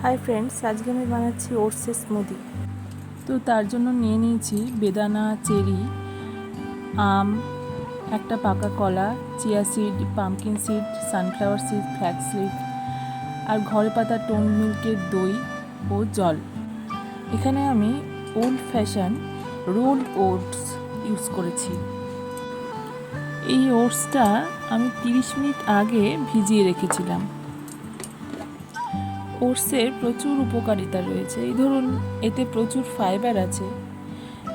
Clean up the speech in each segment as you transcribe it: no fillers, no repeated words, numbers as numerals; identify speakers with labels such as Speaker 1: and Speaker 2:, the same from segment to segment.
Speaker 1: Hi friends, আজকে আমি বানাচ্ছি ওটসের স্মুদি। তো তার জন্য নিয়ে নিয়েছি বেদানা, চেরি, আম, একটা পাকা কলা, chia seed, pumpkin seed, sunflower seed, flax seed আর ঘরে পাতা টোন মিল্কের দই ও জল। এখানে আমি old fashion roll oats use করেছি। এই ওটসটা আমি 30 মিনিট আগে ভিজিয়ে রেখেছিলাম। ওটসের প্রচুর উপকারিতা রয়েছে। এই ধরুন, এতে প্রচুর ফাইবার আছে,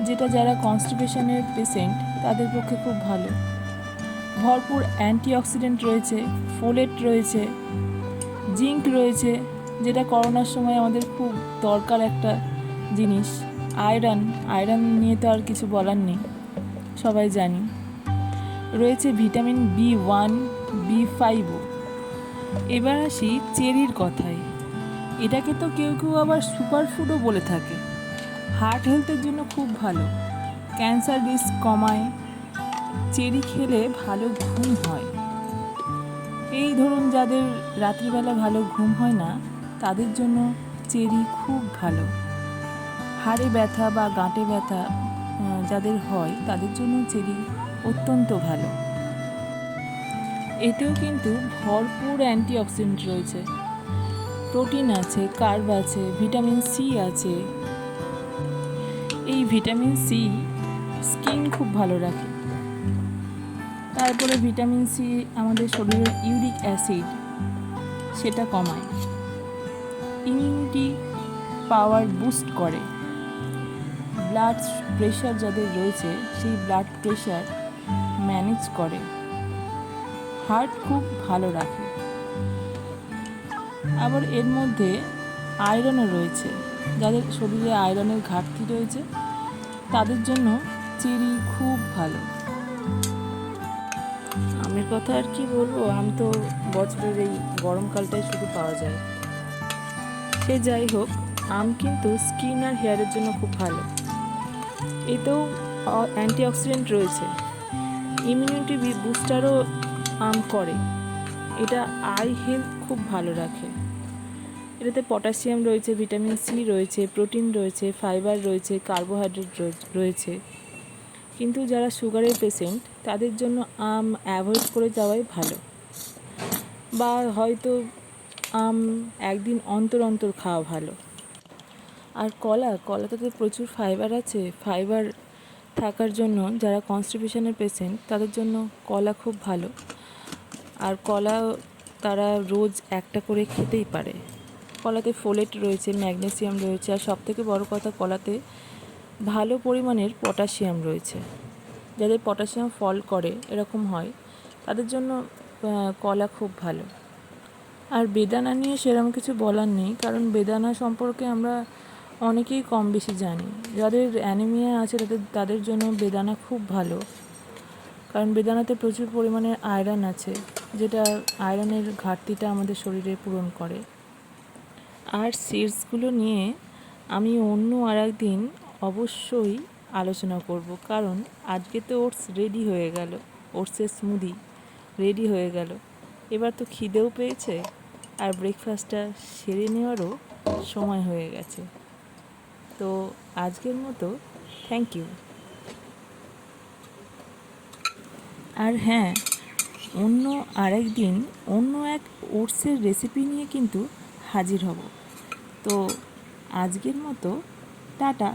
Speaker 1: যেটা যারা কনস্টিপেশনের পেশেন্ট তাদের পক্ষে খুব ভালো। ভরপুর অ্যান্টিঅক্সিডেন্ট রয়েছে, ফোলেট রয়েছে, জিঙ্ক রয়েছে, যেটা করোনার সময় আমাদের খুব দরকার একটা জিনিস। আয়রন নিয়ে তো আর কিছু বলার নেই, সবাই জানি। রয়েছে ভিটামিন B1, B5ও। এবার আসি চেরির কথায়। এটাকে তো কেউ কেউ আবার সুপারফুডও বলে থাকে। হার্ট হেলথের জন্য খুব ভালো, ক্যান্সার রিস্ক কমায়, চেরি খেলে ভালো ঘুম হয়। এই ধরুন, যাদের রাত্রিবেলা ভালো ঘুম হয় না তাদের জন্য চেরি খুব ভালো। হাড়ে ব্যথা বা গাঁটে ব্যথা যাদের হয় তাদের জন্য চেরি অত্যন্ত ভালো। এতেও কিন্তু ভরপুর অ্যান্টিঅক্সিডেন্ট রয়েছে, প্রোটিন আছে, কার্ব আছে, ভিটামিন সি আছে। এই ভিটামিন সি স্কিন খুব ভালো রাখে। তারপরে ভিটামিন সি আমাদের শরীরের ইউরিক অ্যাসিড সেটা কমায়, ইমিউনিটি পাওয়ার বুস্ট করে, ব্লাড প্রেশার যাদের রয়েছে সেই ব্লাড প্রেশার ম্যানেজ করে, হার্ট খুব ভালো রাখে। আবার এর মধ্যে আয়রনও রয়েছে। যাদের শরীরে আয়রনের ঘাটতি রয়েছে তাদের জন্য চেরি খুব ভালো। আমের কথা আর কি বলবো, আম তো বছরের এই গরমকালটাই শুধু পাওয়া যায়। সে যাই হোক, আম কিন্তু স্কিন আর হেয়ারের জন্য খুব ভালো। এতেও অ্যান্টিঅক্সিডেন্ট রয়েছে, ইমিউনিটি বুস্টারও আম করে। এটা আই হেলথ খুব ভালো রাখে। এটাতে পটাশিয়াম রয়েছে, ভিটামিন সি রয়েছে, প্রোটিন রয়েছে, ফাইবার রয়েছে, কার্বোহাইড্রেট রয়েছে। কিন্তু যারা সুগারের পেশেন্ট তাদের জন্য আম অ্যাভয়েড করে যাওয়াই ভালো, বা হয়তো আম একদিন অন্তর অন্তর খাওয়া ভালো। আর কলাতে তো প্রচুর ফাইবার আছে। ফাইবার থাকার জন্য যারা কনস্টিপেশনের পেশেন্ট তাদের জন্য কলা খুব ভালো। আর কলা তারা রোজ একটা করে খেতেই পারে। কলাতে ফোলেট রয়েছে, ম্যাগনেসিয়াম রয়েছে, আর সবথেকে বড় কথা, কলাতে ভালো পরিমাণের পটাশিয়াম রয়েছে। যাদের পটাশিয়াম ফল করে এরকম হয় তাদের জন্য কলা খুব ভালো। আর বেদানা নিয়ে সেরকম কিছু বলার নেই, কারণ বেদানা সম্পর্কে আমরা অনেকেই কম বেশি জানি। যাদের অ্যানিমিয়া আছে তাদের জন্য বেদানা খুব ভালো, কারণ বেদানাতে প্রচুর পরিমাণে আয়রন আছে, যেটা আয়রনের ঘাটতিটা আমাদের শরীরে পূরণ করে। আর সিডসগুলো নিয়ে আমি অন্য আর একদিন অবশ্যই আলোচনা করব, কারণ আজকে তো ওটস রেডি হয়ে গেল, ওটসের স্মুদি রেডি হয়ে গেল। এবার তো খিদেও পেয়েছে আর ব্রেকফাস্টটা সেরে নেওয়ারও সময় হয়ে গেছে। তো আজকের মতো থ্যাংক ইউ। আর হ্যাঁ, অন্য আরেক দিন অন্য এক ওটসের রেসিপি নিয়ে কিন্তু হাজির হব। তো আজকের মতো টাটা।